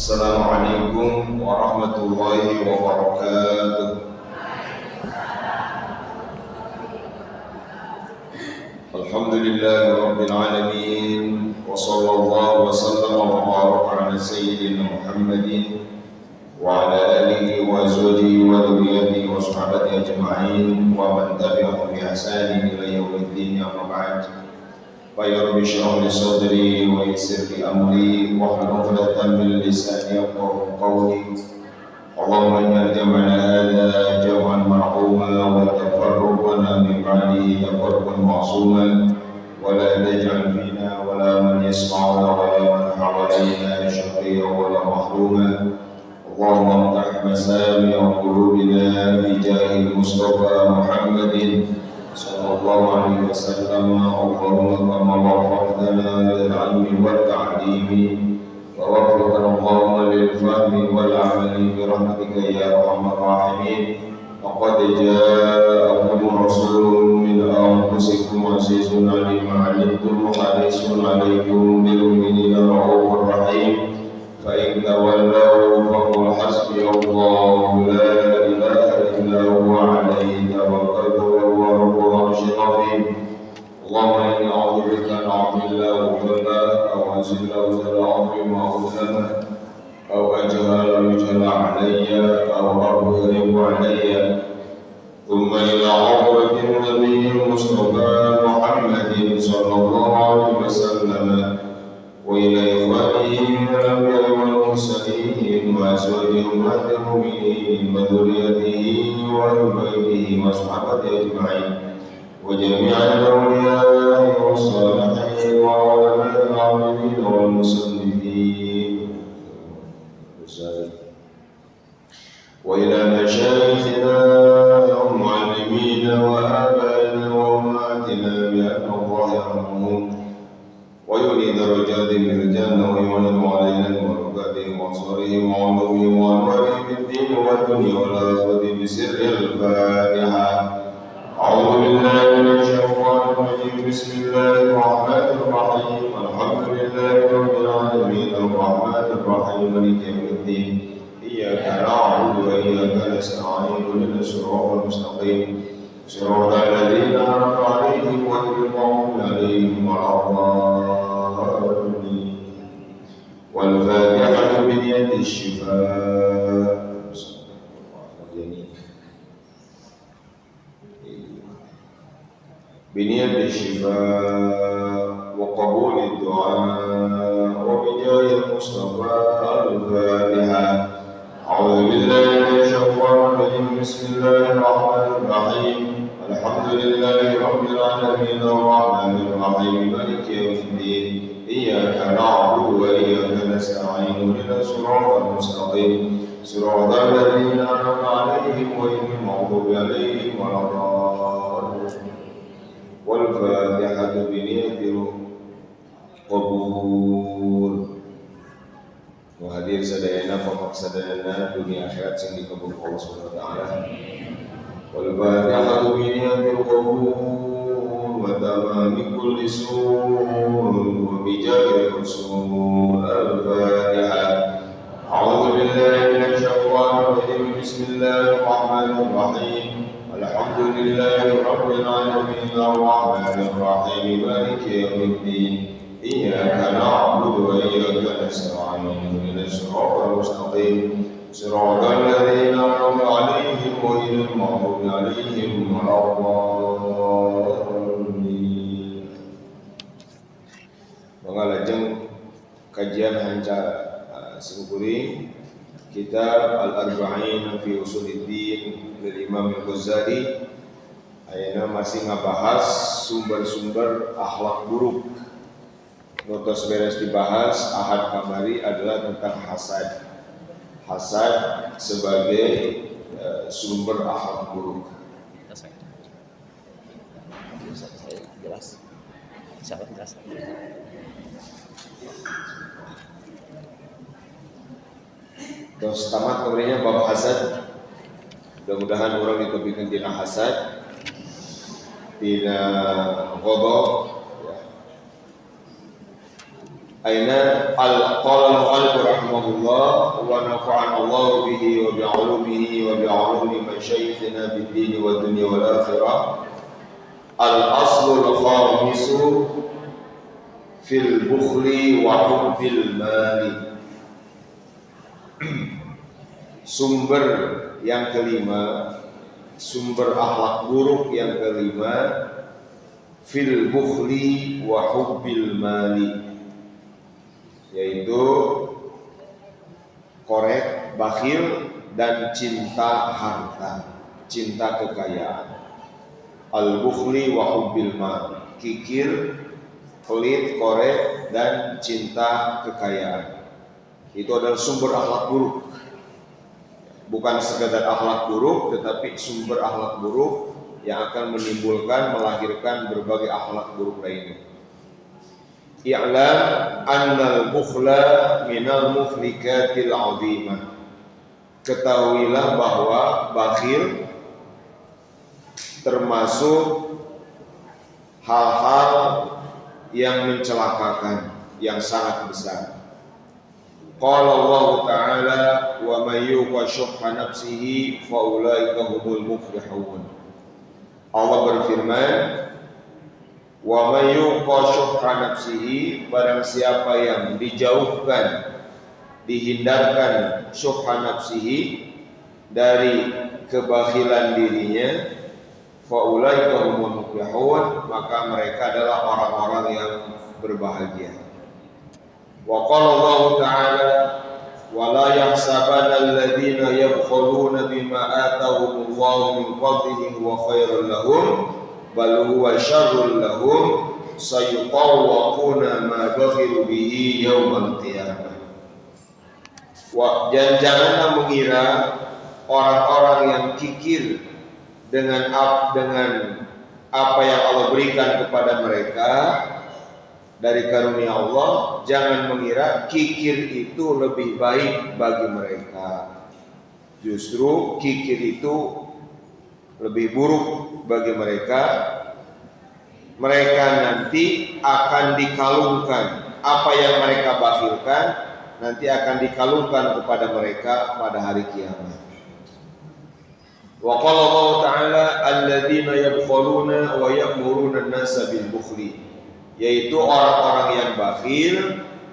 Assalamualaikum warahmatullahi wabarakatuh. Alhamdulillahi rabbil alamin. Wa sallallahu wa sallama wa baraka ala sayyidina Muhammadin wa ala alihi wa azwajihi wa dhurriyyatihi wa sahabatihi ajma'in wa man tabi'ahum bi ihsanin ila yaumiddin, amma ba'd. Ya Rabbi shrah li sadri wa yassir li amri wahlul 'uqdatam min lisani yafqahu qawli. Allahumma ij'al jam'ana hadza jam'an marhuma wa tafarruqana min ba'dihi tafarruqan ma'suman wa la taj'al fina wa la man yasma'una wa la man hawalaina shaqiyyan wa la mahruma. Allahumma iftah masami qulubina bi jahil Mustafa Muhammadin sallallahu alaihi wasallam. Allahumma kama waffaqtana lil ilmi wal ta'limi wa waffaqna Allahumma lil fahmi wal amali bi rahmatika ya arhamar rahimin. Laqad ja'akum rasulun min anfusikum azizun 'alayhi ma 'anittum harisun 'alaykum bil mu'minina ra'ufur rahim. Fa in tawallaw faqul hasbiyallahu la ilaha illa huwa 'alayhi tawakkaltu wa huwa rabbul 'arsyil 'azim. Allahumma inni a'udzubika an a'dilla wa udalla aw azilla wa zalla 'azima aw zalla aw ajhala yujhala 'alayya aw abghadhu 'alayya. Thumma ila hadratin nabiyil Mustafa Muhammadin sallallahu alaihi wasallam wa ila ikhwanihi min al-anbiya'i wal mursalin wa azwajihi ummatil mu'minin wa dhurriyyatihi wa ahli baitihi wa sahabatihi ajma'in wa jami'al awliya'i was salihin wa ulama'il 'amilin wal musannifin wa ila mashayikhina wa mu'allimina wa abaina wa ummatina bi anna Allah yarhamuhum wa yuli darajatihim fil jannah wa yu'minu 'alaina wa barakatihim wa asrarihim wa 'ulumihim wa anwarihim fid din wad dunya wal akhirati bi sirril Fatihah. A'udzu billahi minasy syaithanir rajim. Bismillahir rahmanir rahim. Alhamdulillahi rabbil alamin arrahmanir rahim maliki yaumiddin. Iyyaka na'budu wa iyyaka nasta'in ihdinas siratal mustaqim siratal ladzina an'amta 'alaihim ghairil maghdubi 'alaihim waladdallin. Wal Fatihatu bi niyati syifaa. بنية الشفاء وقبول الدعاء وبجاه المصطفى الفاتحة. أعوذ بالله من الشيطان الرجيم. بسم الله الرحمن الرحيم. الحمد لله رب العالمين الرحمن الرحيم مالك يوم الدين. إياك نعبد وإياك نستعين اهدنا الصراط المستقيم صراط الذين أنعمت عليهم غير المغضوب عليهم ولا الضالين. Wal-Fatihatu biniyatil qabul. Muhadir sadayana pamak sadayana dunia akhirat sing dikabul Allah Subhanahu wa taala. Wal-Fatihatu biniyatil qabul wa tamami kulli sur wa bijahil usul. Al-Fatihah. A'udzu billahi minasy syaithanir rajim. Bismillahirrahmanir rahim. Alhamdulillahi rabbil alamin arrahmanir rahim maliki yaumiddin. Iyyaka na'budu wa iyyaka nasta'in ihdinas siratal mustaqim siratal ladzina an'amta 'alaihim ghairil maghdubi 'alaihim waladdallin. Mengalajeng kajian hancara singkuring Kitab Al-Arba'in fi Usuluddin dari Imam Al-Ghazali. Ayeuna masih ngabahas sumber-sumber akhlak buruk. Nutos beres dibahas ahad kamari adalah tentang hasad. Hasad sebagai sumber akhlak buruk. Jelas. Insyaallah jelas. Terus tamat kemudiannya bab hasad. Mudah-mudahan orang ditopikan tina hasad, tina ghadab, ya. Aina qala al-mu'allif rahimahullah wa nafa'ana Allah bihi wa bi'ulumihi wa bi'ulumi masyayikhina bid-din wa dunya wal akhirah. Al-aslul khamisu fil bukhli wa hubbil mali. Sumber yang kelima, sumber akhlak buruk yang kelima, fil bukhli wa hubbil mali, yaitu korek, bakhil, dan cinta harta, cinta kekayaan. Al-bukhli wa hubbil mal, kikir, pelit, korek, dan cinta kekayaan. Itu adalah sumber akhlak buruk. Bukan sekedar akhlak buruk, tetapi sumber akhlak buruk yang akan menimbulkan, melahirkan berbagai akhlak buruk lainnya. I'lam annal bukhla minal muhlikatil azimah. Ketahuilah bahwa bakhil termasuk hal-hal yang mencelakakan, yang sangat besar. Qala Allah Ta'ala wa may yuqa syuhha nafsihi fa ulaika humul muflihun. Allah berfirman, wa may yuqa syuhha nafsihi, barang siapa yang dijauhkan, dihindarkan syuhha nafsihi, dari kebakhilan dirinya, faulaika humul muflihun, maka mereka adalah orang-orang yang berbahagia. Wa qala Allah Ta'ala wa la yahsabanna alladziina yabkhuluna bima aataahumullahu min fadlihi wa khairan lahum bal huwa syarrun lahum sayutawwaquna ma bakhilu bihi yaumal qiyamah. Janganlah mengira orang-orang yang kikir dengan apa yang Allah berikan kepada mereka dari karunia Allah, jangan mengira kikir itu lebih baik bagi mereka. Justru kikir itu lebih buruk bagi mereka. Mereka nanti akan dikalungkan, apa yang mereka bakhilkan nanti akan dikalungkan kepada mereka pada hari kiamat. Wa qala Allah Ta'ala alladziina yabkhuluna wa ya'muruna an-nasa bil bukhli, yaitu orang-orang yang bakhil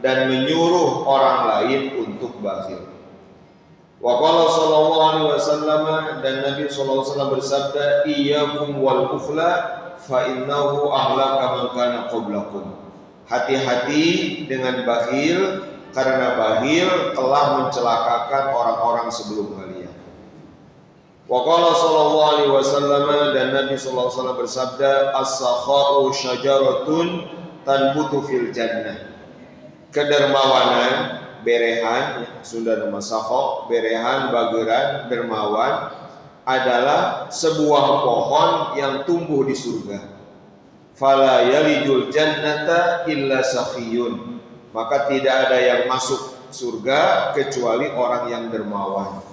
dan menyuruh orang lain untuk bakhil. Wa qala sallallahu alaihi wasallam, dan Nabi sallallahu alaihi wasallam bersabda, iyyakum wal bukhla fa innahu ahlaka man kana qablakum. Hati-hati dengan bakhil, karena bakhil telah mencelakakan orang-orang sebelum kalian. Wa qala sallallahu alaihi wasallam, dan Nabi sallallahu alaihi wasallam bersabda, as-sakha'u syajaratun tanbutu fil jannah. Kedermawanan, berehan, Sunda nama sakha, berehan, bageran, dermawan adalah sebuah pohon yang tumbuh di surga. Fala yalijul jannata illa sakhiyun, maka tidak ada yang masuk surga kecuali orang yang dermawan.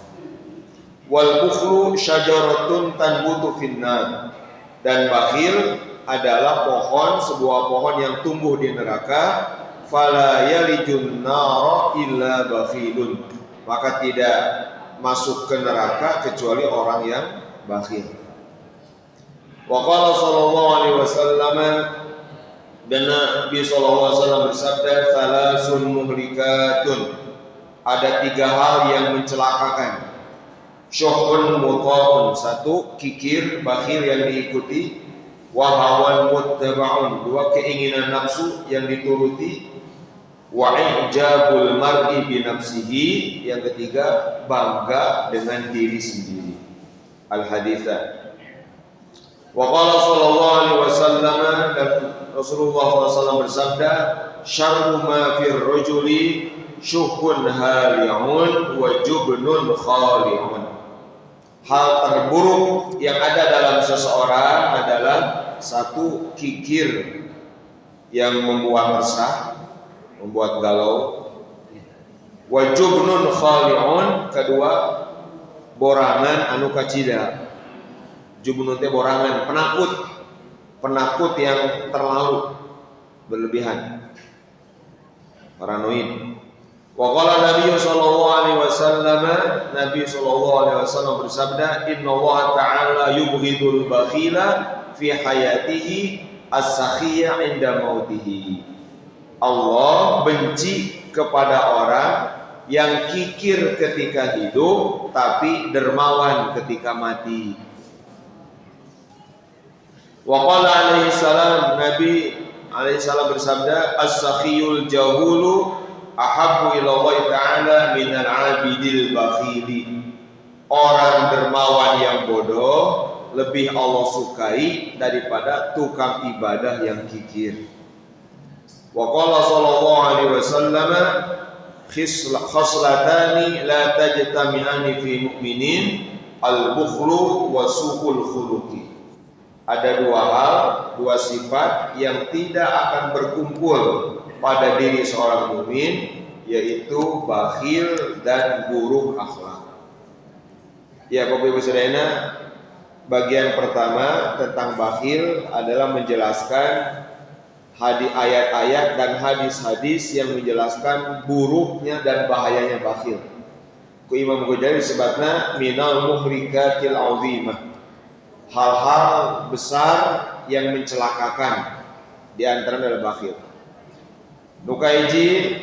Wal bukhlu syajaratun tanbutu finnar, dan bakhil adalah pohon, sebuah pohon yang tumbuh di neraka. Fala yalijun nara illa bakhilun, maka tidak masuk ke neraka kecuali orang yang bakhil. Wa qala sallallahu alaihi wasallam, dan Nabi sallallahu alaihi wasallam bersabda, salasun muhlikatun, ada 3 hal yang mencelakakan. Syuhun muta'un, 1 kikir, bakhil yang diikuti. Wa hawan muttaba'un, 2 keinginan nafsu yang dituruti. Wa ijabul mar'i bi nafsihi, yang ketiga bangga dengan diri sendiri. Al-haditsan. Wa qala sallallahu alaihi wasallam, dan Rasulullah SAW bersabda, syarru ma fir rajuli syuhun hali'un wa jubnun khali'un. Hal terburuk yang ada dalam seseorang adalah 1 kikir yang membuat resah, membuat galau. Wa jubnun khali'un, kedua borangan anu kacida. Jubnun teh borangan, penakut yang terlalu berlebihan. paranoid. Wa qala Nabi sallallahu alaihi wasallam, Nabi sallallahu alaihi wasallam bersabda, "Innallaha ta'ala yubghidul bakhila fi hayatihi as-sakhiyya 'inda mautihi." Allah benci kepada orang yang kikir ketika hidup tapi dermawan ketika mati. Wa qala alaihi salam, Nabi alaihi salam bersabda, "As-sakhiyul jahulu ahabbu ila Allah ta'ala minal 'abidil bakhili." Orang dermawan yang bodoh lebih Allah sukai daripada tukang ibadah yang kikir. Wa qala sallallahu alaihi wasallam, "Khoslatani la tajtami'ani fi mu'minin, al-bukhlu wa su'ul khuluqi." Ada dua hal, dua sifat yang tidak akan berkumpul pada diri seorang mukmin, yaitu bakhil dan buruk akhlak. Ya, Bapak Ibu Saudara, bagian pertama tentang bakhil adalah menjelaskan ayat-ayat dan hadis-hadis yang menjelaskan buruknya dan bahayanya bakhil. Ku Imam Ghazali disebutna minal muhrikatil azimah. Hal-hal besar yang mencelakakan, di antara adalah bakhil. Nukaiji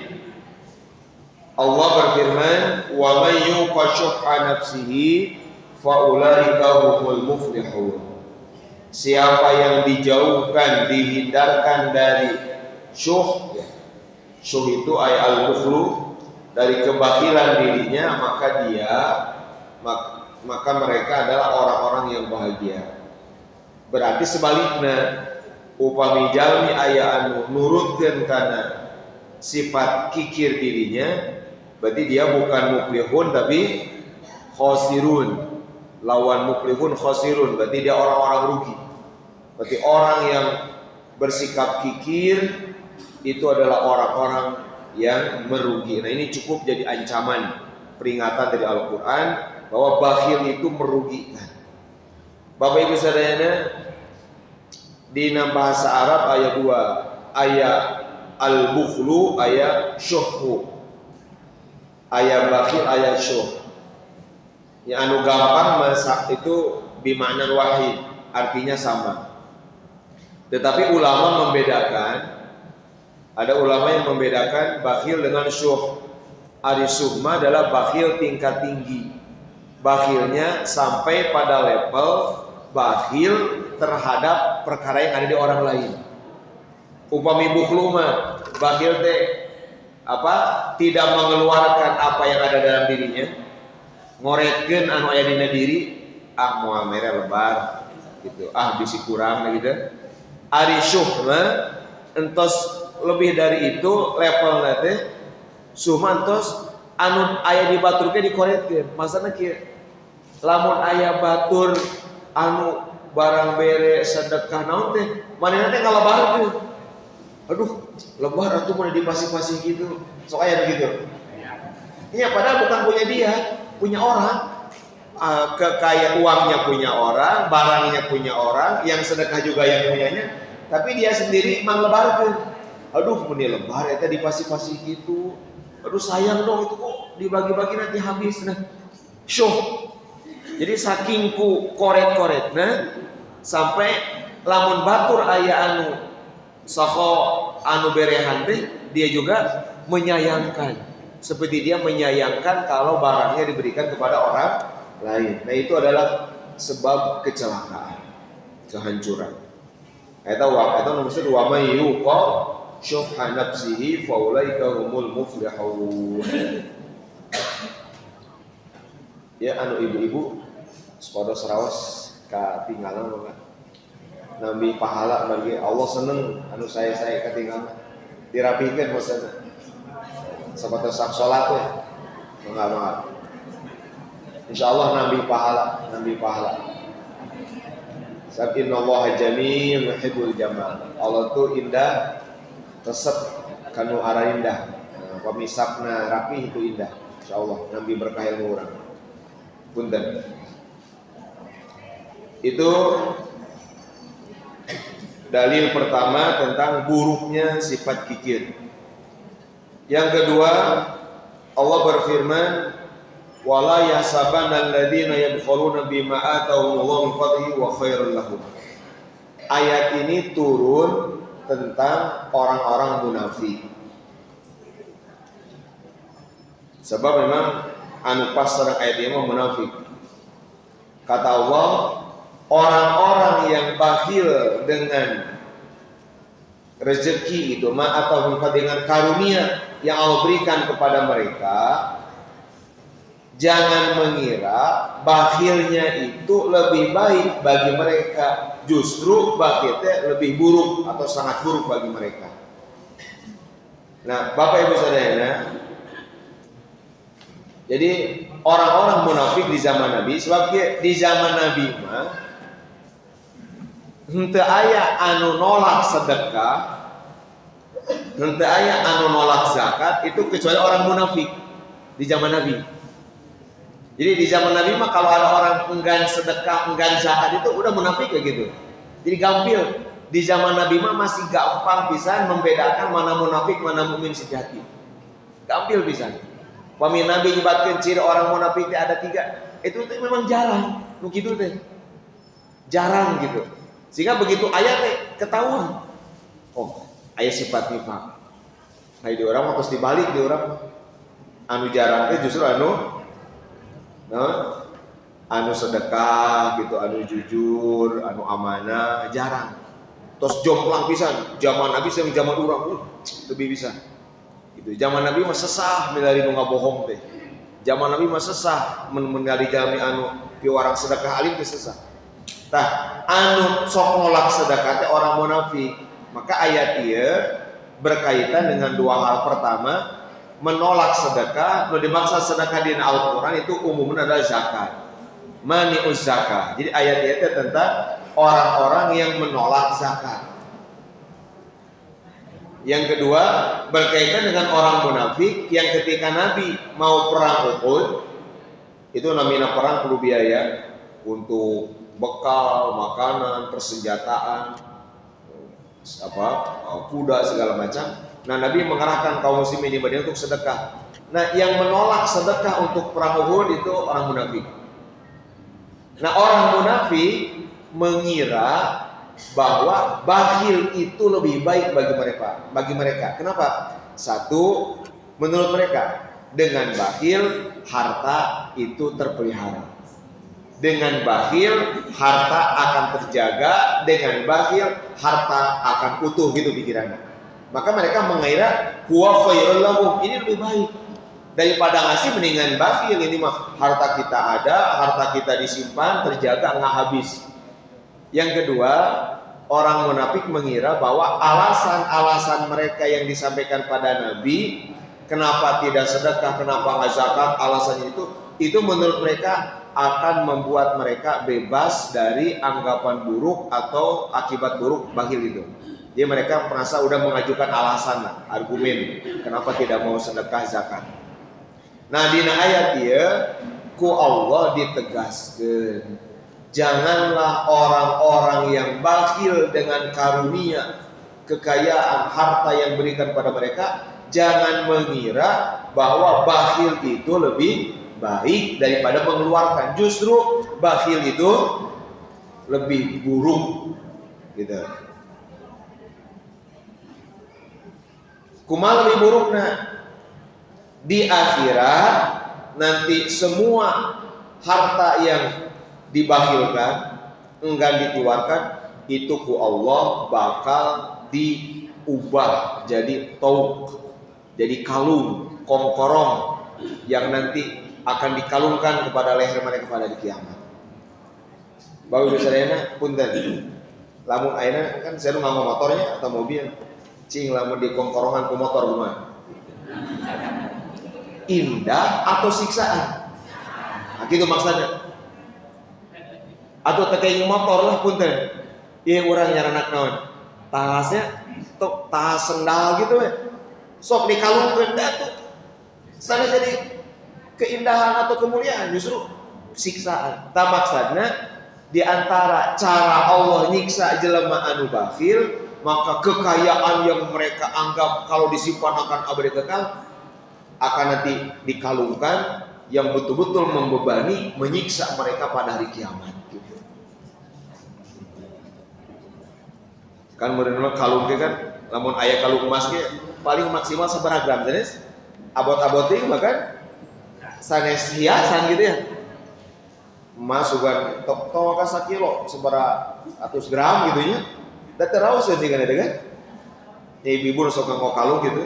Allah berfirman, "Wa may yuqashuha nafsihi fa ulaika humul muflihun." Siapa yang dijauhkan, dihindarkan dari syuh, syuh itu al-bukhlu, dari kebakilan dirinya, maka mereka adalah orang-orang yang bahagia. Berarti sebaliknya, upami jalmi aya anu nurutkeun kana sifat kikir dirinya, berarti dia bukan muflihun tapi khosirun. Lawan muflihun khosirun, berarti dia orang-orang rugi. Berarti orang yang bersikap kikir itu adalah orang-orang yang merugi. Nah, ini cukup jadi ancaman, peringatan dari Al-Quran bahwa bakhil itu merugikan. Bapak Ibu Saudara, di bahasa Arab ayat 2, ayat al-bukhlu, ayat syuhu. Ayat bakhil, ayat syuh. Yang anu gampang masak itu bimakna wahid, artinya sama. Tetapi ulama membedakan, ada ulama yang membedakan bakhil dengan syuh. Ari syuh adalah bakhil tingkat tinggi. Bakhilnya sampai pada level bakhil terhadap perkara yang ada di orang lain. Upami bukhlu mah bakhil teh tidak mengeluarkan apa yang ada dalam dirinya, ngoretkeun anu aya dina diri, moal mere lebar gitu, bisi kurang gitu. Ari syuh mah entos lebih dari itu levelna teh, syuh mah entos anu aya di batur ge dikoretkeun. Maksudna kieu, lamun aya batur anu barang bere sedekah naon teh, manehna teh ngalebarkeun. Aduh, lebar atuh mun dipasi-pasi gitu. Sok aya begitu. Iya, padahal bukan punya dia, punya orang. Kekayaan uangnya punya orang, barangnya punya orang, yang sedekah juga yang punyanya, tapi dia sendiri manglebarkeun. Aduh, mun lebar eta dipasi-pasi gitu. Aduh, sayang dong, itu kok dibagi-bagi nanti habis. Nah, syuh. Jadi saking ku koret-koretna sampai lamun batur aya anu saho anu berehan teh, dia juga menyayangkan. Seperti dia menyayangkan kalau barangnya diberikan kepada orang lain. Nah, itu adalah sebab kecelakaan, kehancuran. Eta maksud wa may yuqa syuhha nafsihi fa ulaika humul muflihun. Ya, anu ibu-ibu sepados raos katinggalan mah nambi pahala bagi Allah, seneng anu saya ketinggalan dirapikeun maksudna sabatas sak salat we mangga insyaallah nambi pahala sabab innallaha jamil yuhibbul jamal. Allah tuh indah, resep kanu ara indah, pamisakna rapi itu indah insyaallah, nambi berkah ilmu urang. Punten. Itu dalil pertama tentang buruknya sifat kikir. Yang kedua, Allah berfirman, wala yahsabanna alladziina yabkhuluna bima ataahumullahu min fadlihi wa khairul lahum. Ayat ini turun tentang orang-orang munafik. Sebab memang anu pas sareng ayat ini munafik. Kata Allah, orang-orang yang bakhil dengan rezeki itu atau dengan karunia yang Allah berikan kepada mereka, jangan mengira bakhilnya itu lebih baik bagi mereka. Justru bakhilnya lebih buruk atau sangat buruk bagi mereka. Nah, Bapak Ibu Saudara, jadi orang-orang munafik di zaman Nabi, sebab di zaman Nabi mah henteu aya anu nolak sedekah, henteu aya anu nolak zakat itu kecuali orang munafik di zaman Nabi. Jadi di zaman Nabi mah kalau ada orang enggan sedekah, enggan zakat itu udah munafik kayak gitu. Jadi gampil. Di zaman Nabi mah masih gampang pisan membedakan mana munafik, mana mukmin sejati. Gampil pisan. Pami Nabi nyebatkeun ciri orang munafik ada 3. Itu memang jarang. Nu kitu teh. Jarang gitu. Sehingga begitu ayat teh ketahuan. Oh, aya sifat nifaq. Hai di orang terus dibalik di orang. Anu jarang teh justru anu sedekah gitu, anu jujur, anu amanah, jarang. Terus jomplang pisan, zaman Nabi sama zaman urang lebih bisa. Gitu. Zaman Nabi mah sesah milari nu ngabohong teh. Zaman Nabi mah sesah mengali jami anu piwarang sedekah alim teh sesah. Tah, anu sok nolak sedekah teh orang munafik. Maka ayat ieu berkaitan dengan 2 hal. Pertama, menolak sedekah, nu dimaksud sedekah di Al-Qur'an itu umumnya adalah zakat. Mani'uz zakat. Jadi ayat itu tentang orang-orang yang menolak zakat. Yang kedua, berkaitan dengan orang munafik yang ketika Nabi mau perang Uhud, itu namanya perang perlu biaya untuk bekal, makanan, persenjataan, kuda segala macam. Nah, Nabi mengarahkan kaum muslimin di Madinah untuk sedekah. Nah, yang menolak sedekah untuk perang Uhud itu orang munafik. Nah, orang munafik mengira bahwa bakhil itu lebih baik bagi mereka. Kenapa? Satu, menurut mereka dengan bakhil harta itu terpelihara. Dengan bakhil harta akan terjaga, dengan bakhil harta akan utuh, gitu pikirannya. Maka mereka mengira huwa khairul lahum, ini lebih baik daripada ngasih, mendingan bakhil. Ini mah harta kita ada, harta kita disimpan, terjaga, nggak habis. Yang kedua, orang munafik mengira bahwa alasan-alasan mereka yang disampaikan pada Nabi, kenapa tidak sedekah, kenapa nggak zakat, alasannya itu menurut mereka akan membuat mereka bebas dari anggapan buruk atau akibat buruk bakhil itu. Jadi mereka merasa udah mengajukan alasan, argumen kenapa tidak mau sedekah zakat. Nah, di ayat dia ku Allah ditegaskan, janganlah orang-orang yang bakhil dengan karunia, kekayaan, harta yang berikan pada mereka, jangan mengira bahwa bakhil itu lebih baik daripada mengeluarkan. Justru bakhil itu lebih buruk gitu. Kumaha lebih buruknya? Di akhirat nanti semua harta yang dibakhilkan, enggan dikeluarkan, itu ku Allah bakal diubah jadi tauk, jadi kalung, kongkorong yang nanti akan dikalungkan kepada leher mereka pada di kiamat. Bapak Ibu sadayana punten. Lamun ayeuna kan saya nganggo motornya atau mobil, cing lamun di kongkorongan ku motor kumaha? Indah atau siksaan? Nah, gitu maksudnya. Atau tekeng motor lah punten. Ieu urang nyaranak naon? Tasnya tuh tas sendal gitu we. Sok dikalungkeun da tuh. Sana jadi keindahan atau kemuliaan, justru siksaan. Ta maksudna di antara cara Allah nyiksa jelema anu bakhil maka kekayaan yang mereka anggap kalau disimpan akan abadi kekal akan nanti dikalungkan yang betul-betul membebani, menyiksa mereka pada hari kiamat. Gitu. Kan menurut kalung kan, namun ayah kalung emasnya paling maksimal seberapa gram, jenis abot-abotnya bahkan sanes hiasan gitu ya. Emas juga tok ka kilo seberapa ratus gram gitu ya. Da teraus sih kan ada kan. Ibu ibu sok nganggo kalung gitu.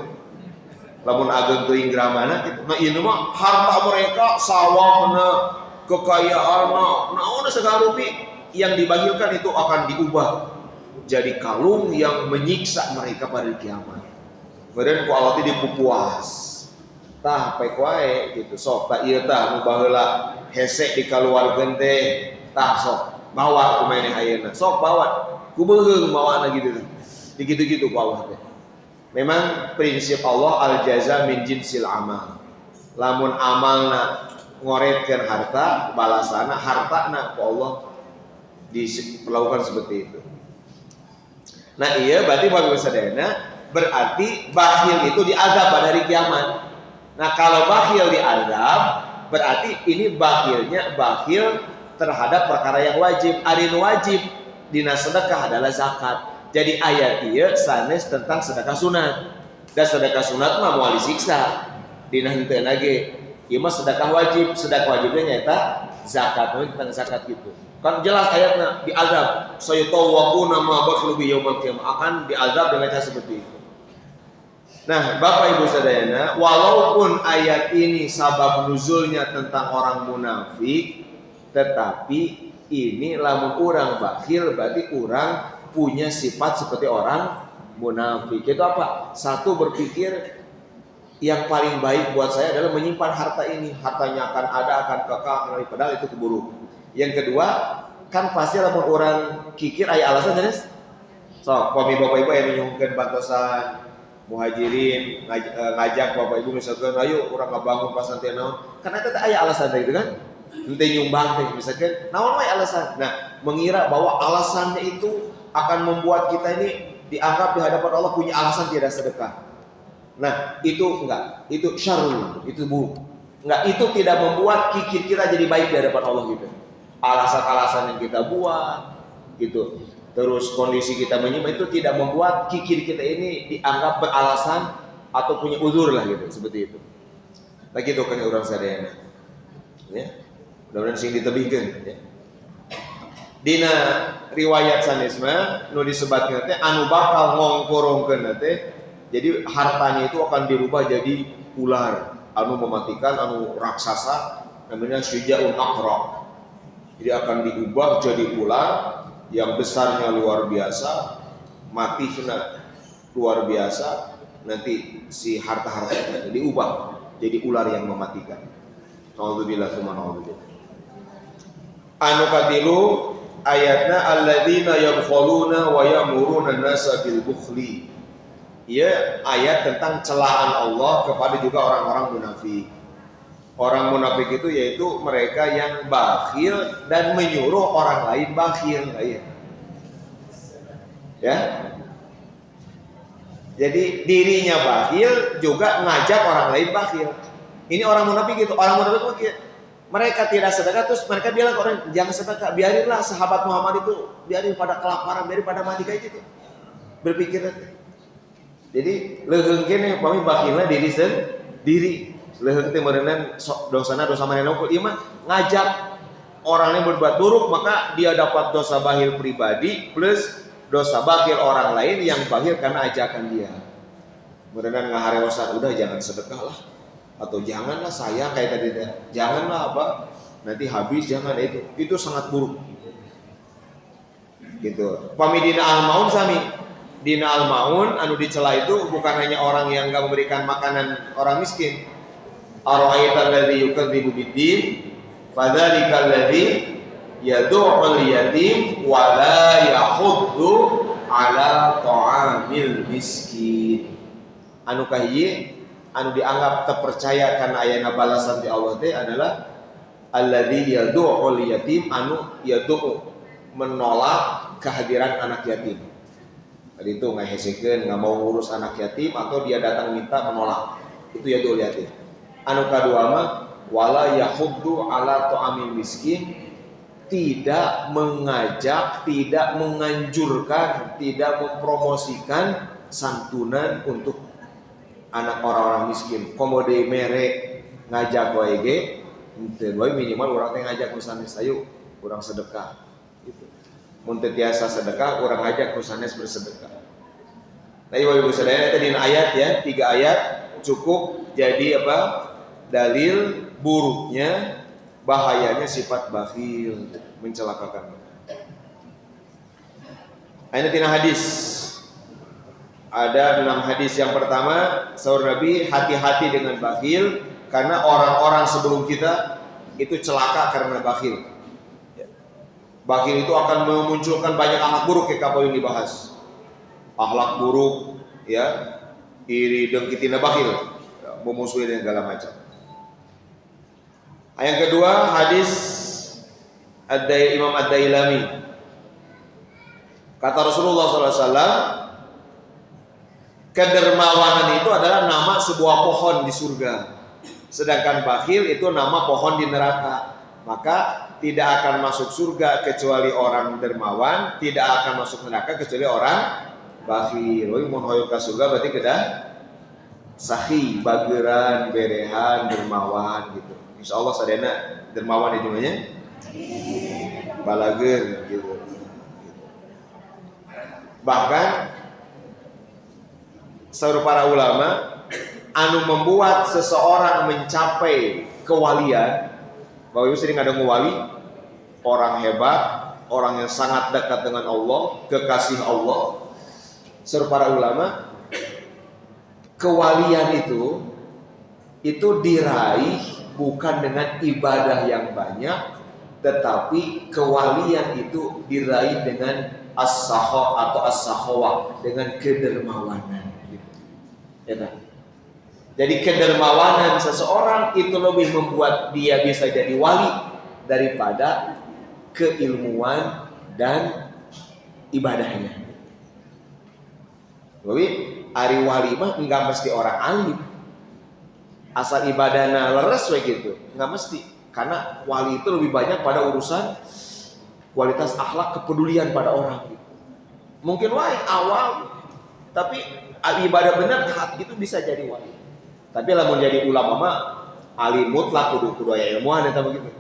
Lamun ageun teuing gramana gitu. Nah ieu mah harta mereka, sawahna, kekayaanna, naon segala rupi yang dibagikan itu akan diubah jadi kalung yang menyiksa mereka pada kiamat. Kemudian ku Allah teh dipupuas. Tah pek wae gitu. Sok tah ieu tah nu baheula hese dikaluarkeun teh. Tah sok bawa ku maneh ayeuna. Sok bawa. Ku beungeung bawana gitu. Digitu-gitu ku Allah teh. Memang prinsip Allah al-jaza min jinsil amal. Lamun amalna ngoretkeun harta, balasana hartana ku Allah diperlakukan seperti itu. Nah iya berarti Bapak Ibu sadayana berarti bakhil itu diazab pada hari kiamat. Nah kalau bakhil diazab berarti ini bakhilnya bakhil terhadap perkara yang wajib. Ari wajib dina sedekah adalah zakat. Jadi ayat ieu sanes tentang sedekah sunat. Dan sedekah sunat mah moal disiksa. Dina henteu lagi. Ieu mah sedekah wajib, sedekah wajibnya nyata zakat, tentang zakat gitu. Kan jelas ayatnya diazab. Sayatawaquna ma bakhlu bi yaumil qiyamah, akan diazab dengan cara seperti itu. Nah, Bapak Ibu sadayana, walaupun ayat ini sabab nuzulnya tentang orang munafik, tetapi ini lamun urang bakhil berarti urang punya sifat seperti orang munafik. Itu apa? Satu, berpikir yang paling baik buat saya adalah menyimpan harta ini. Hartanya akan ada, akan kekal, padahal itu keburuk. Yang kedua, kan pasti lamun orang kikir aya alasan jenis. So, kami Bapak Ibu yang menyumbangkan bantosan muhajirin ngajak Bapak Ibu misalkan ayo orang ngabangun pasantren naon. Karena itu aya alasan gitu kan. Henteu nyumbang teh misalkan naon wae alasan. Nah, mengira bahwa alasannya itu akan membuat kita ini dianggap di hadapan Allah punya alasan tidak sedekah. Nah, itu enggak, itu syarrul, itu buruk. Enggak, itu tidak membuat kikir kita jadi baik di hadapan Allah gitu. Alasan-alasan yang kita buat gitu. Terus kondisi kita menyimak itu tidak membuat kikir kita ini dianggap beralasan atau punya uzur lah gitu, seperti itu. Lagi itu kan orang sadayana. Ya. Mudah-mudahan sing ditebihkeun ya. Dina riwayat sanesma nu disebatkeun teh anu bakal ngongkorongkeun teh jadi hartanya itu akan dirubah jadi ular anu mematikan, anu raksasa namanya Syuja'un Aqra. Jadi akan diubah jadi ular yang besarnya luar biasa, matinya luar biasa, nanti si harta-hartanya diubah jadi ular yang mematikan. Nauzubillah tsumma nauzubillah. Anu katilu ayatna alladzina yabkhuluna wa ya'muruna an-nasa bil bukhli. Ia ayat tentang celaan Allah kepada juga orang-orang munafik. Orang munafik itu yaitu mereka yang bakhil dan menyuruh orang lain bakhil, ya. Jadi dirinya bakhil juga ngajak orang lain bakhil. Ini orang munafik itu, orang munafik itu mereka tidak sedekah terus mereka bilang ke orang jangan sedekah, biarinlah sahabat Muhammad itu biarin pada kelaparan, biarin pada mati kayak gitu. Berpikir jadi leheung kene pami bakhilna diri sendiri. Leheung teh meureunna dosana dosa manehna ukur ieu mah ngajak orang yang berbuat buruk maka dia dapat dosa bakhil pribadi plus dosa bakhil orang lain yang bakhil karena ajakan dia. Meureunna ngahareosan udah jangan sedekah lah atau janganlah saya kayak tadi janganlah apa nanti habis jangan itu sangat buruk gitu. Pami dina al-maun sami dina al-maun anu dicela itu bukan hanya orang yang enggak memberikan makanan orang miskin. Ara'aital ladzi yukadzibu bid-din fadzalikal ladzi yad'ul yatim wa la yahuddu ala ta'amil miskin. Anu kahiji anu dianggap terpercaya karena ayana balasan di Allah teh adalah alladzi yad'ul yatim anu yad'u menolak kehadiran anak yatim. Tadi itu ngahesekeun, nggak mau ngurus anak yatim atau dia datang minta menolak. Itu ya dul yatim. Anu kadua mah wala yahuddu ala ta'amil miskin, tidak mengajak, tidak menganjurkan, tidak mempromosikan santunan untuk anak orang-orang miskin. Komode mere ngajak wae ge, henteu wae minimal urang teh ngajak kusanes ayo urang sedekah gitu. Mun teu tiasa sedekah urang ngajak kusanes bersedekah. Nah, Ibu sadaya tadi ayat ya, 3 ayat cukup jadi apa? Dalil buruknya, bahayanya sifat bakhil, mencelakakan. Ini tina hadis. Ada 6 hadis. Yang pertama, sahur Nabi, hati-hati dengan bakhil karena orang-orang sebelum kita itu celaka karena bakhil. Bakhil itu akan memunculkan banyak akhlak buruk kayak apa yang dibahas. Akhlak buruk, ya, iri, dengki, tina bakhil, memusuhi dan segala macam. Yang kedua, hadis Imam Ad-Dailami. Kata Rasulullah SAW, kedermawanan itu adalah nama sebuah pohon di surga, sedangkan bakhil itu nama pohon di neraka. Maka tidak akan masuk surga kecuali orang dermawan, tidak akan masuk neraka kecuali orang bakhil. Mun hoyong ka surga berarti kedah sahi, bageran, berehan, dermawan gitu. Insyaallah sadena dermawan itu namanya balager gitu. Bahkan saur para ulama anu membuat seseorang mencapai kewalian, bahwa itu sering ada wali, orang hebat, orang yang sangat dekat dengan Allah, kekasih Allah. Saur para ulama, kewalian itu diraih bukan dengan ibadah yang banyak, tetapi kewalian itu diraih dengan as-sakha atau as-sakhawah, dengan kedermawanan. Ya kan? Jadi kedermawanan seseorang itu lebih membuat dia bisa jadi wali daripada keilmuan dan ibadahnya. Jadi ari wali mah enggak mesti orang alim. Asal ibadahna leres we gitu, enggak mesti. Karena wali itu lebih banyak pada urusan kualitas akhlak, kepedulian pada orang. Mungkin wae awal, tapi ibadah benar hati itu bisa jadi wali. Tapi lamun jadi ulama mah alim mutlak kudu aya ilmuan eta begitu.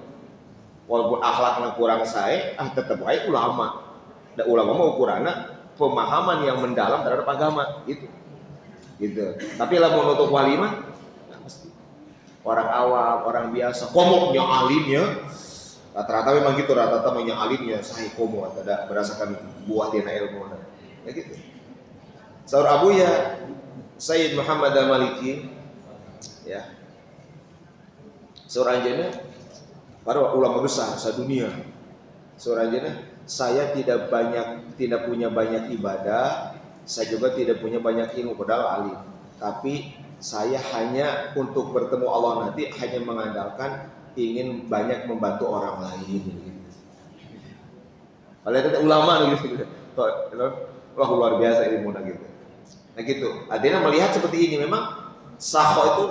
Walaupun akhlakna kurang sae, tetep wae ulama. Da ulama mah ukuranna pemahaman yang mendalam terhadap agama gitu. Gitu. Tapi lamun untuk wali mah enggak mesti. Orang awam, orang biasa, komoknya alimnya. Rata-rata memang gitu, rata-rata punya alimnya sahi komo atau berdasarkan buah tina ilmu. Ya gitu. Saur Abu ya Sayyid Muhammad Al-Maliki, ya, seorang jana para ulama besar sedunia. Seorang jana, saya tidak punya banyak ibadah, saya juga tidak punya banyak ilmu padahal alim. Tapi saya hanya untuk bertemu Allah nanti hanya mengandalkan ingin banyak membantu orang lain. Oleh itu ulama gitu. Wah luar biasa ilmunya gitu. Nah gitu. Artinya melihat seperti ini memang sakho itu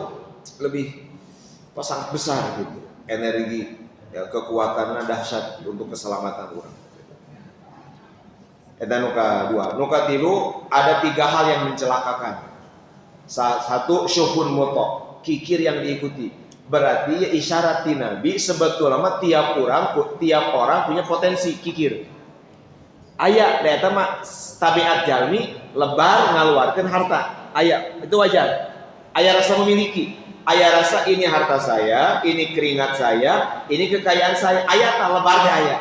lebih sangat besar gitu. Energi, ya, kekuatannya dahsyat untuk keselamatan orang. Dan nuka 2. Nuka 3 ada 3 hal yang mencelakakan. 1 syuhun moto, kikir yang diikuti. Berarti isyarat Nabi sebetulnya tiap orang punya potensi kikir. Aya eta mah tabiat jalmi lebar ngaluarkeun harta. Aya, itu wajar. Aya rasa memiliki, aya rasa ini harta saya, ini keringat saya, ini kekayaan saya. Aya tah lebar teh aya.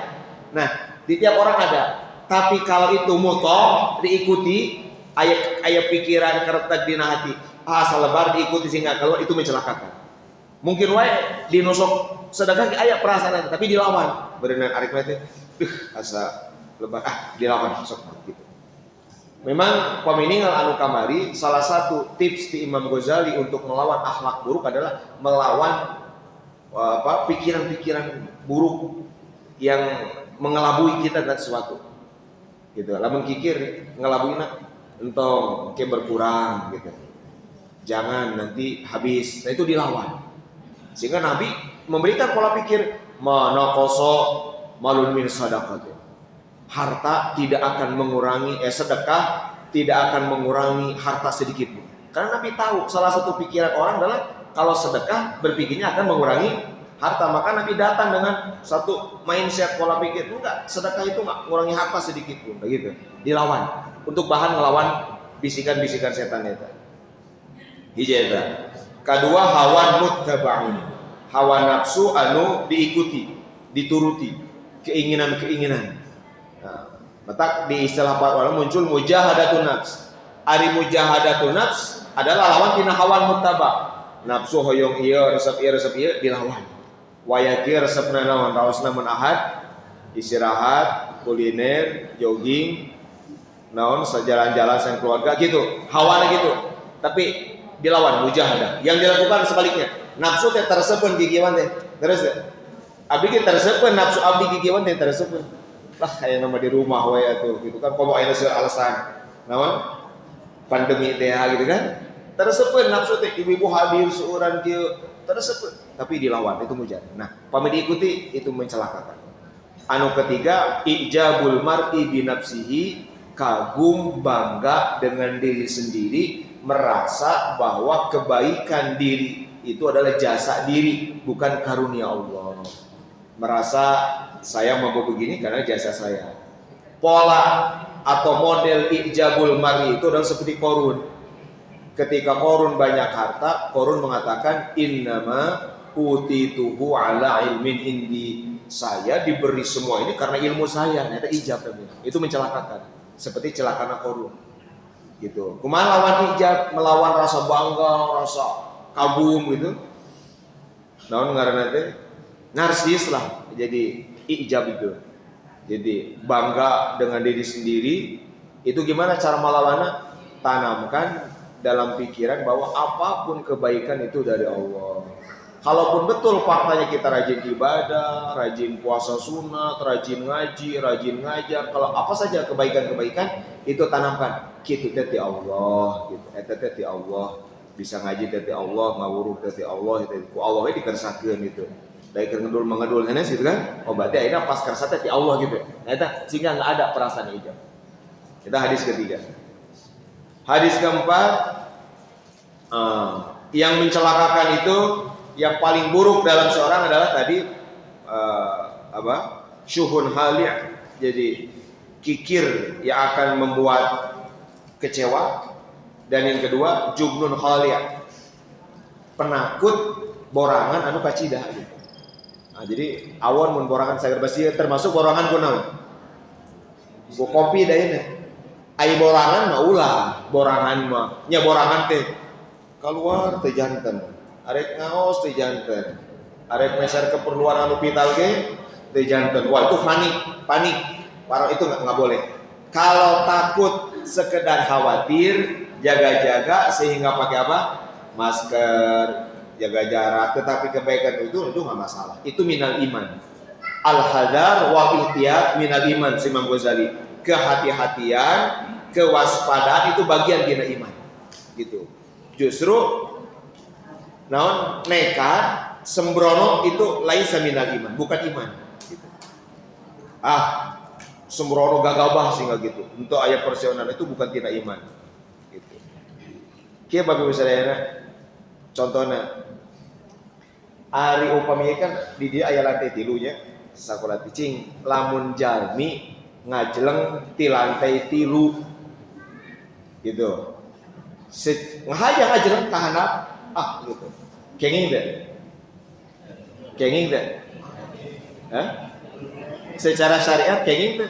Nah, di tiap orang ada. Tapi kalau itu mutoh diikuti, aya pikiran keretek dina hati. Asal lebar diikuti sehingga keluar itu mencelakakan. Mungkin wae dinusuk sedekah aya perasaan tapi dilawan. Berenang arek teh, asa lebar dilawan sok gitu. Memang paminingal anu kamari salah satu tips di Imam Ghazali untuk melawan akhlak buruk adalah melawan pikiran-pikiran buruk yang mengelabui kita dan sesuatu. Gitu. Lamun kikir ngelabuina entong ke berkurang gitu. Jangan nanti habis. Nah itu dilawan. Sehingga Nabi memberikan pola pikir mana koso malun min sadaqat. Harta tidak akan mengurangi sedekah tidak akan mengurangi harta sedikit pun. Karena Nabi tahu salah satu pikiran orang adalah kalau sedekah berpikirnya akan mengurangi harta. Maka Nabi datang dengan satu mindset pola pikir, enggak, sedekah itu enggak mengurangi harta sedikit pun, begitu. Dilawan untuk bahan melawan bisikan-bisikan setan itu. Hijrah. Kedua, hawa muttaba'un. Hawa nafsu anu diikuti, dituruti, keinginan-keinginan. Nah, maka di istilah para ulama muncul mujahadatun nafs. Ari mujahadatun nafs adalah lawan tina hawa muttaba'. Nafsu hoyong ieu resep ieu dilawan. Wayaki resepna naon raosna mun ahad istirahat, kuliner, jogging, naon sejalan-jalan sang keluarga gitu. Hawana gitu. Tapi dilawan mujahadah. Yang dilakukan sebaliknya. Nafsu teh terseupeun gigiwan teh. Terus abdi ge terseupeun nafsu abdi gigiwan teh terseupeun. Lah aya nama di rumah we atuh gitu kan komo aya alasan. Naon? Pandemi teh gitu kan. Terseupeun nafsu teh ibu-ibu hadir seueuran kieu terseupeun tapi dilawan itu mujahadah. Nah, pami diikuti itu mencelakakan. Anu ketiga, ijabul mar'i bi nafsihi, kagum bangga dengan diri sendiri, merasa bahwa kebaikan diri itu adalah jasa diri, bukan karunia Allah. Merasa saya mampu begini karena jasa saya. Pola atau model ijabul mar'i itu adalah seperti Qarun. Ketika Qarun banyak harta, Qarun mengatakan innama utituhu ala ilmin indi. Saya diberi semua ini karena ilmu saya. Ternyata ijab namanya. Itu mencelakakan. Seperti celakana Qarun. Gitu. Kumaha lawan ijab, melawan rasa bangga, rasa kagum gitu. Naon ngaranna teh? Narsis lah. Jadi ijab itu. Jadi bangga dengan diri sendiri. Itu gimana cara melawannya? Tanamkan dalam pikiran bahwa apapun kebaikan itu dari Allah. Kalaupun betul faktanya kita rajin ibadah, rajin puasa sunat, rajin ngaji, rajin ngajar, kalau apa saja kebaikan-kebaikan itu tanamkan. Kitu teh ti Allah, gitu. Eta teh ti Allah. Bisa ngaji teh ti Allah, ngawuruh teh ti Allah, itu ku Allah we dikersakeun gitu. Dari keur ngedul enes gitu kan. Oh berarti akhirnya pas kersa teh ti Allah gitu. Nah eta sehingga enggak ada perasaan ijab. Kita hadis ketiga. Hadis keempat, yang mencelakakan itu, yang paling buruk dalam seorang adalah tadi syuhun hali', jadi kikir yang akan membuat kecewa, dan yang kedua jubnun hali', penakut borangan anu kacida gitu. Nah, jadi awon mun borangan sager basi termasuk borangan kunaon? Ku kopi da ieu. Ai borangan mah ulah, borangan mah nya borangan teh keluar teh janten. Arek ngaos teh janten. Arek meser keperluan anu vital ge teh janten. Wah itu panik. Para itu enggak boleh. Kalau takut sekedar khawatir, jaga-jaga sehingga pakai apa? Masker, jaga jarak, tetapi kebaikan itu enggak masalah. Itu minal iman. Al-hadar wa ihtiyat minal iman, Imam Ghazali. Kehati-hatian, kewaspadaan itu bagian dina iman. Gitu. Justru naon nekat, sembrono itu laisa minal iman, bukan iman gitu. Sembrono gagabah sehingga gitu. Untuk ayat perseonan itu bukan tina iman gitu. Kieu babi sadayana contohna ari upami kan di dia aya lantai 3 nya sakola cing lamun jalmi ngajleng ti lantai 3 gitu. Ngahaya ngajleng ka handap gitu. Kenging deh. Secara syariat kenging deh.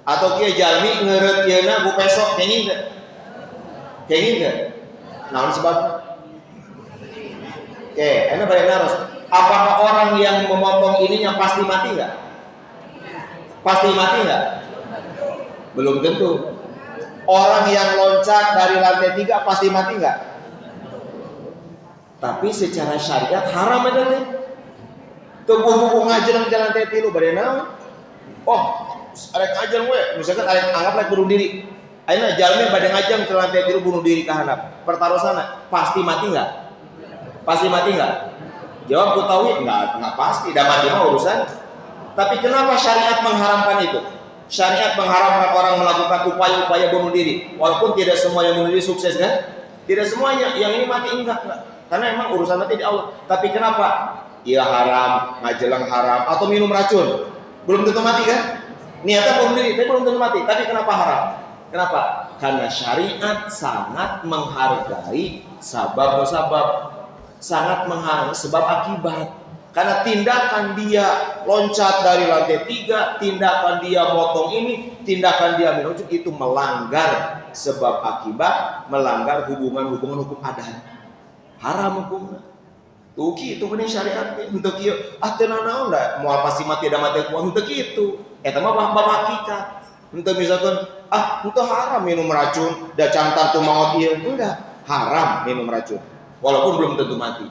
Atau kieu jalmi ngeureut ieuna ku pesok kenging deh. Naon sebabna? Oke, enak bari naros. Apakah orang yang memotong ininya pasti mati enggak? Belum tentu. Orang yang loncat dari lantai 3 pasti mati enggak? Tapi secara syariat haram ada nih. Tunggu ngajelang jalan lantai 3 bari naon? Oh, arek ngajelang we, misalkan arek anggap rek bunuh diri. Aina jalmi pada ngajam ke lantai 3 bunuh diri ke handap. Pertaruh sana, pasti mati nggak? Pasti mati nggak? Jawab ku tauhid, nggak pasti. Dan mati mah urusan. Tapi kenapa syariat mengharamkan itu? Syariat mengharamkan orang melakukan upaya-upaya bunuh diri. Walaupun tidak semua yang bunuh diri sukses kan? Tidak semuanya. Yang ini mati enggak. Karena emang urusan mati di Allah. Tapi kenapa? Ya haram, ngajelang haram, atau minum racun. Belum tentu mati kan? Niatnya bunuh diri, tapi belum tentu mati. Tapi kenapa haram? Kenapa? Karena syariat sangat menghargai sabab-sabab. Sangat menghargai sebab akibat. Karena tindakan dia loncat dari lantai 3, tindakan dia motong ini, tindakan dia minum itu melanggar sebab akibat, melanggar hubungan-hubungan hukum adat. Haram hukumnya. Tuh itu bener syariat untuk kieu. Teu naon da moal pasti mati da mati kuat untuk kitu. Eta mah bab hakikat. Untuk misalkan itu haram minum racun da cantar tuh maot ieu enggak. Haram minum racun. Walaupun belum tentu mati.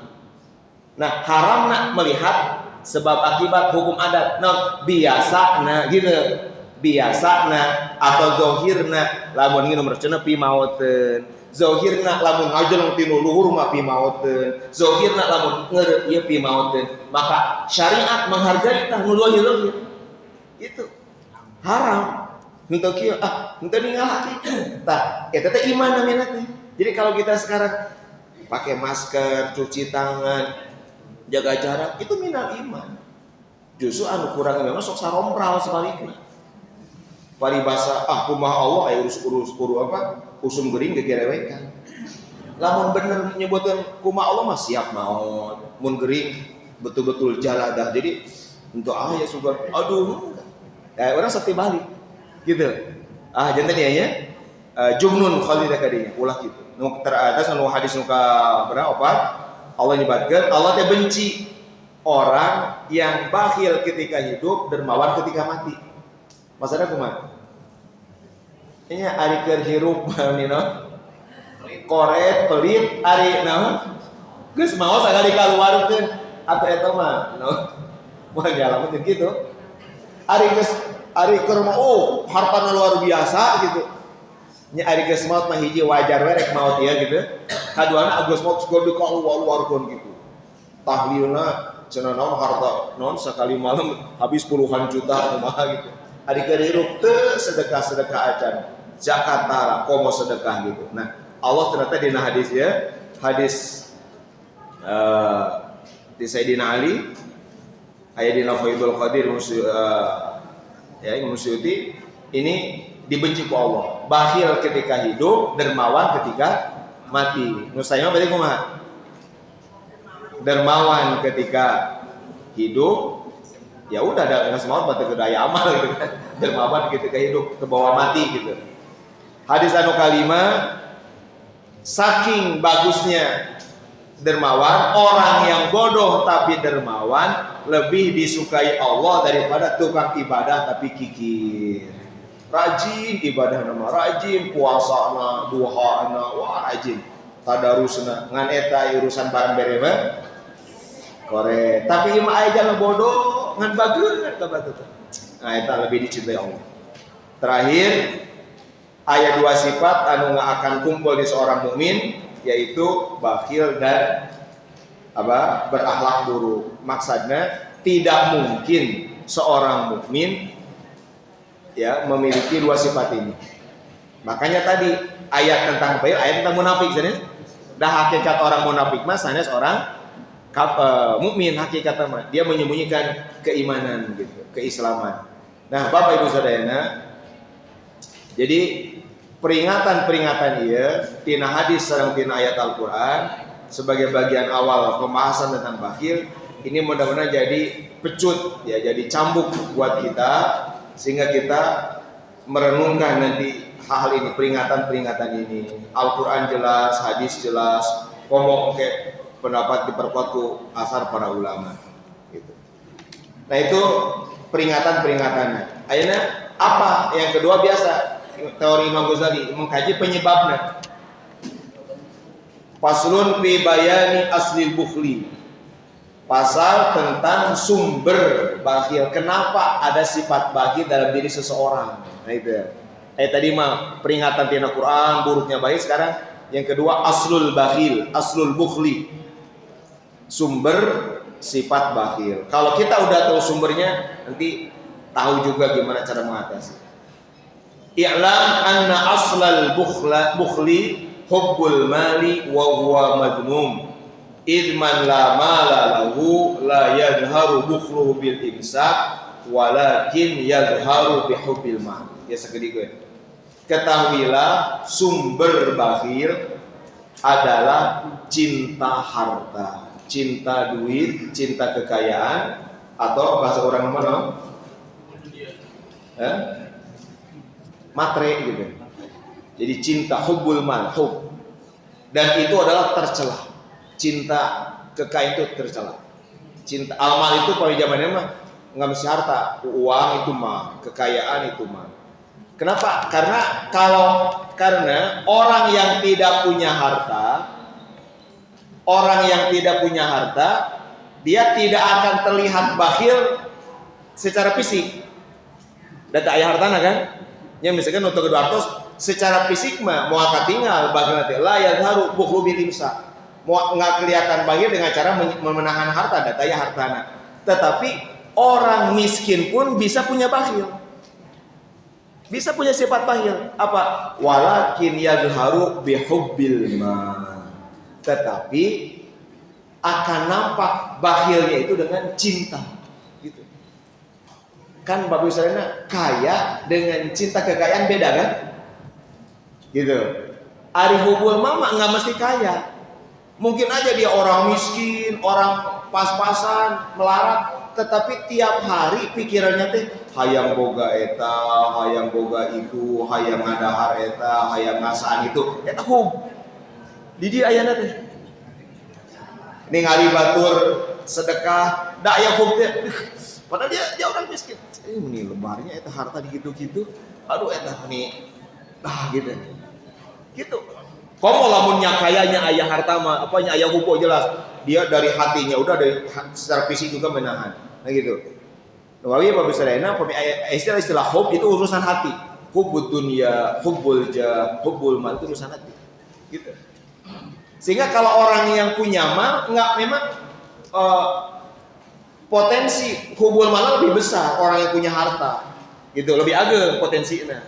Nah, haram nak melihat sebab akibat hukum adat. Nah, biasana gitu. Biasana atau zohirna lamun nginum racun pi maoteun. Zohirna lamun ngajeleng tinu luhur mah pi maoteun. Zohirna lamun ngeureut ieu pi maoteun. Maka syariat menghargai tah nu zohir. Itu haram. Untuk kieu henteu ningalake. Tah, eta teh iman namina teh. Jadi kalau kita sekarang pakai masker, cuci tangan, jaga jarak, itu minal iman. Justru anu kurang memang sok sarompral sebaliknya. Paribasa kumaha Allah aya urus usum geuring gegerewekan. Lamun bener nyebutkeun kumaha Allah mah siap maot. Mun geuring betul-betul jaladah. Jadi untuk aya sugan aduh. Orang sakti balik. Gitu. Janten ieu nya. Jumnun khalidah kadinya ulah kitu. Nu teratas nu hadis nu ka berapa? Allah nyebatkeun Allah teh benci orang yang bakhil ketika hidup, dermawan ketika mati. Maksudna kumaha? Nya ari keur hirup mino. Koret pelit ari naon? Geus maos sagali kaluarkeun atuh eta mah. Moal jalan teh kitu. Ari keur mah hartana luar biasa gitu. Nya ari geus maot mah hiji wajar we rek maot ieu gitu. Kaduana agus maot kudu kaluar-luarkeun gitu. Tahlilna cenah naon harta naon sakali malam habis puluhan juta kumaha gitu. Ari keur hirup teu sedekah-sedekah acan. Zakat tara komo sedekah gitu. Nah, Allah ternyata dina hadis ya, hadis di Sayyidina Ali aya dina Faidul Qadir Imam Suyuti ini dibenci ku Allah. Bakhil ketika hidup, dermawan ketika mati. Nu saya mah berarti kumaha? Dermawan ketika hidup, ya udah ada nggak semua berarti kedaya amal gitu kan. Dermawan ketika hidup, ke bawah mati gitu. Hadis anu kalima, saking bagusnya dermawan, orang yang bodoh tapi dermawan lebih disukai Allah daripada tukang ibadah tapi kikir. Rajin ibadah nama, rajin puasana, duhana, wah rajin. Tadarusna ngan eta urusan barang bere mah korek. Tapi imah aya jalan bodoh ngan bageun ka batu. Nah eta lebih dicintai Allah. Terakhir aya dua sifat anu nggak akan kumpul di seorang mukmin, yaitu bakhil dan berakhlak buruk. Maksudnya tidak mungkin seorang mukmin ya memiliki dua sifat ini. Makanya tadi ayat tentang bakhil, ayat tentang munafik sebenarnya. Dah hakikat orang munafik mah sanes orang mukmin hakikatnya mah dia menyembunyikan keimanan gitu, keislaman. Nah, Bapak Ibu Saudara, jadi peringatan-peringatan ieu tina hadis sareng tina ayat Al-Qur'an sebagai bagian awal pembahasan tentang bakhil ini mudah-mudahan jadi pecut ya, jadi cambuk buat kita sehingga kita merenungkan nanti hal ini, peringatan-peringatan ini. Al-Qur'an jelas, hadis jelas, ngomong ke pendapat diperkuat ku asar para ulama gitu. Nah, itu peringatan-peringatannya. Ayeuna apa? Yang kedua biasa teori Imam Ghazali mengkaji penyebabnya. Faslun fi bayani aslil bukhli. Pasal tentang sumber bakhil. Kenapa ada sifat bakhil dalam diri seseorang? Nah itu. Tadi mah peringatan tina Quran, buruknya bakhil. Sekarang yang kedua aslul bakhil, aslul bukhli. Sumber sifat bakhil. Kalau kita udah tahu sumbernya, nanti tahu juga gimana cara mengatasi. I'lam anna aslal bukhli hubbul mali wa huwa madmum. Idman la mala lahu la yadharu bukhluhu bil imsak walakin yadharu bi hubbil mal. Ya segede gue. Ketahuilah sumber bakhil adalah cinta harta, cinta duit, cinta kekayaan, atau bahasa orang mana? Matre gitu. Jadi cinta hubbul mal, hub. Dan itu adalah tercela. Cinta kekayaan itu tercela. Cinta amal itu pada zamannya mah nggak mesti harta, uang itu mah, kekayaan itu mah. Kenapa? Karena orang yang tidak punya harta, dia tidak akan terlihat bakhil secara fisik. Data ayah hartana kan? Ya misalkan untuk kedua artos secara fisik mah mau akan tinggal bakhil nanti lah yang haru bukhlu bil imsak. Mau nggak kelihatan bakhil dengan cara memenahan harta, data ayah hartana. Tetapi orang miskin pun bisa punya bakhil. Bisa punya sifat bakhil. Apa? Walakin yadharu bihubbil mal. Tetapi akan nampak bakhilnya itu dengan cinta. Gitu. Kan Bapak Ibu kaya dengan cinta kekayaan beda kan? Gitu. Ari hubul mama nggak mesti kaya. Mungkin aja dia orang miskin, orang pas-pasan, melarat, tetapi tiap hari pikirannya teh hayang boga eta, hayang boga itu, hayang ngadahar eta, hayang ngasaan itu, eta hub. Di dia ayana teh. Ningali batur sedekah, da aya hub teh. Padahal dia orang miskin. Ini lebarnya eta harta digitu-gitu. Aduh eta nih. Gitu. Gitu. Komo lamunnya kayanya ayah harta mah, apanya ayah hubo jelas. Dia dari hatinya udah dari secara fisik juga menahan. Nah gitu. Nawawi Bapak Sarena, istilah hub itu urusan hati. Hubbud dunya, hubbul jah, hubbul mal itu urusan hati. Gitu. Sehingga kalau orang yang punya mal enggak memang potensi hubbul mal lebih besar orang yang punya harta. Gitu, lebih ageng potensinya.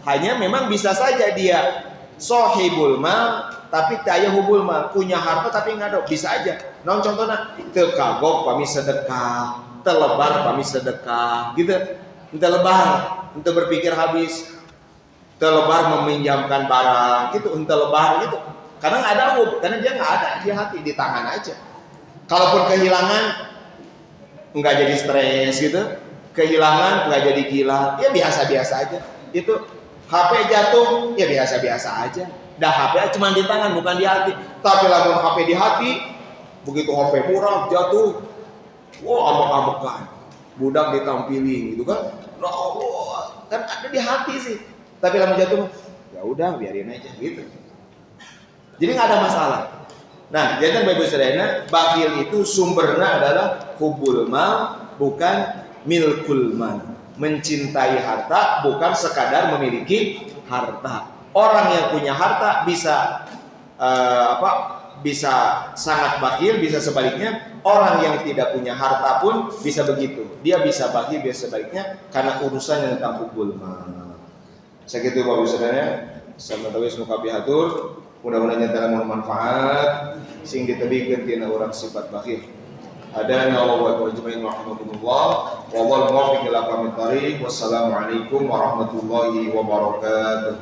Hanya memang bisa saja dia sohibul mal tapi taya hubul mal, punya harta tapi nggak ada, bisa aja. Non contohnya teu kagok pami sedekah, teu lebar pami sedekah, gitu. Teu lebar, teu berpikir habis, teu lebar meminjamkan barang, gitu. Teu lebar gitu. Karena nggak ada hub, karena dia nggak ada di hati, di tangan aja. Kalaupun kehilangan nggak jadi stres gitu, kehilangan nggak jadi gila, ya biasa-biasa aja. Itu HP jatuh, ya biasa-biasa aja. Dah HP cuma di tangan, bukan di hati. Tapi lamun HP di hati, begitu HP murah jatuh, wah ambek-ambekan. Budak ditampilin gitu kan. Nah, kan ada di hati sih. Tapi lamun jatuh, ya udah biarin aja gitu. Jadi nggak ada masalah. Nah, jadi Bapak Ibu bakhil itu sumbernya adalah hubul mal, bukan milkul mal. Mencintai harta bukan sekadar memiliki harta. Orang yang punya harta bisa bisa sangat bakhil, bisa sebaliknya. Orang yang tidak punya harta pun bisa begitu. Dia bisa bakhil, bisa sebaliknya karena urusannya tentang hubul mal. Segitu Bapak Ibu Saudara. Sama tawis muka bihatur. Mudah-mudahan nyata bermanfaat sing ditebikeun tina urang sifat bakhil. Adana Allah wa jami'in rahmatullah wa wal muwaffiq ila aqwamit thariq. Wassalamualaikum warahmatullahi wabarakatuh.